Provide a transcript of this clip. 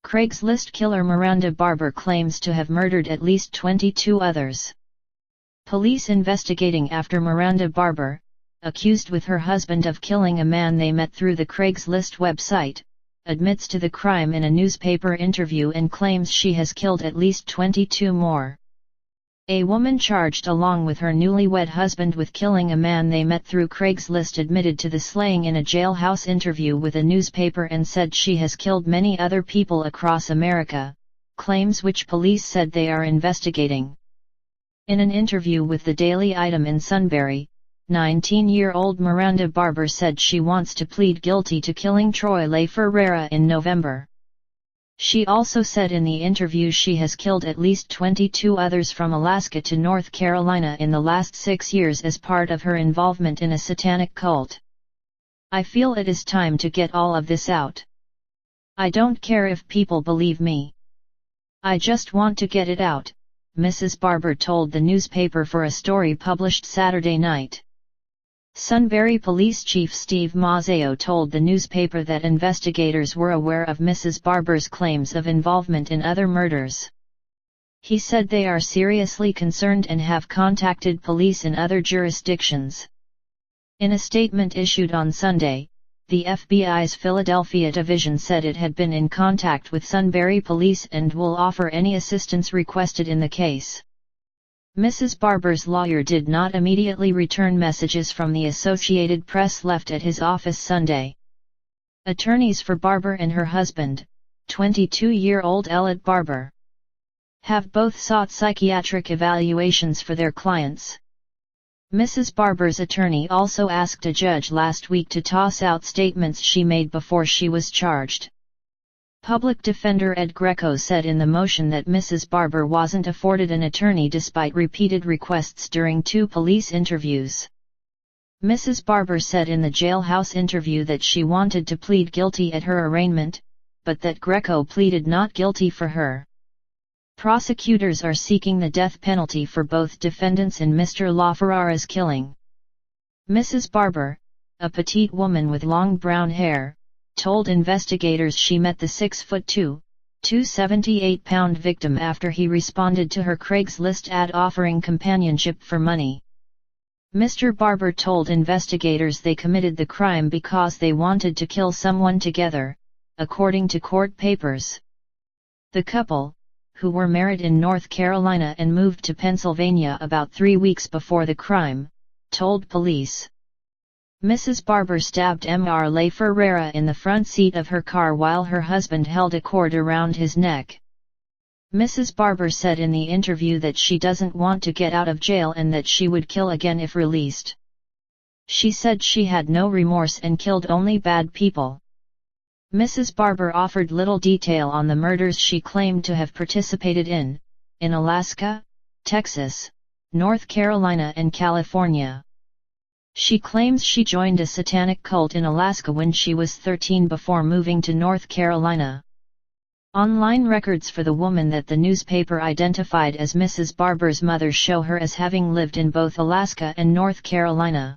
Craigslist killer Miranda Barbour claims to have murdered at least 22 others. Police investigating after Miranda Barbour, accused with her husband of killing a man they met through the Craigslist website, admits to the crime in a newspaper interview and claims she has killed at least 22 more. A woman charged along with her newlywed husband with killing a man they met through Craigslist admitted to the slaying in a jailhouse interview with a newspaper and said she has killed many other people across America, claims which police said they are investigating. In an interview with the Daily Item in Sunbury, 19-year-old Miranda Barbour said she wants to plead guilty to killing Troy Le Ferreira in November. She also said in the interview she has killed at least 22 others from Alaska to North Carolina in the last 6 years as part of her involvement in a satanic cult. I feel it is time to get all of this out. I don't care if people believe me. I just want to get it out, Mrs. Barbour told the newspaper for a story published Saturday night. Sunbury Police Chief Steve Mazzeo told the newspaper that investigators were aware of Mrs. Barbour's claims of involvement in other murders. He said they are seriously concerned and have contacted police in other jurisdictions. In a statement issued on Sunday, the FBI's Philadelphia division said it had been in contact with Sunbury Police and will offer any assistance requested in the case. Mrs. Barbour's lawyer did not immediately return messages from the Associated Press left at his office Sunday. Attorneys for Barbour and her husband, 22-year-old Elliot Barbour, have both sought psychiatric evaluations for their clients. Mrs. Barbour's attorney also asked a judge last week to toss out statements she made before she was charged. Public Defender Ed Greco said in the motion that Mrs. Barbour wasn't afforded an attorney despite repeated requests during 2 police interviews. Mrs. Barbour said in the jailhouse interview that she wanted to plead guilty at her arraignment, but that Greco pleaded not guilty for her. Prosecutors are seeking the death penalty for both defendants in Mr. LaFerrara's killing. Mrs. Barbour, a petite woman with long brown hair, told investigators she met the 6'2", 278-pound victim after he responded to her Craigslist ad offering companionship for money. Mr. Barbour told investigators they committed the crime because they wanted to kill someone together, according to court papers. The couple, who were married in North Carolina and moved to Pennsylvania about 3 weeks before the crime, told police. Mrs. Barbour stabbed Mr. Le Ferreira in the front seat of her car while her husband held a cord around his neck. Mrs. Barbour said in the interview that she doesn't want to get out of jail and that she would kill again if released. She said she had no remorse and killed only bad people. Mrs. Barbour offered little detail on the murders she claimed to have participated in Alaska, Texas, North Carolina and California. She claims she joined a satanic cult in Alaska when she was 13 before moving to North Carolina. Online records for the woman that the newspaper identified as Mrs. Barbour's mother show her as having lived in both Alaska and North Carolina.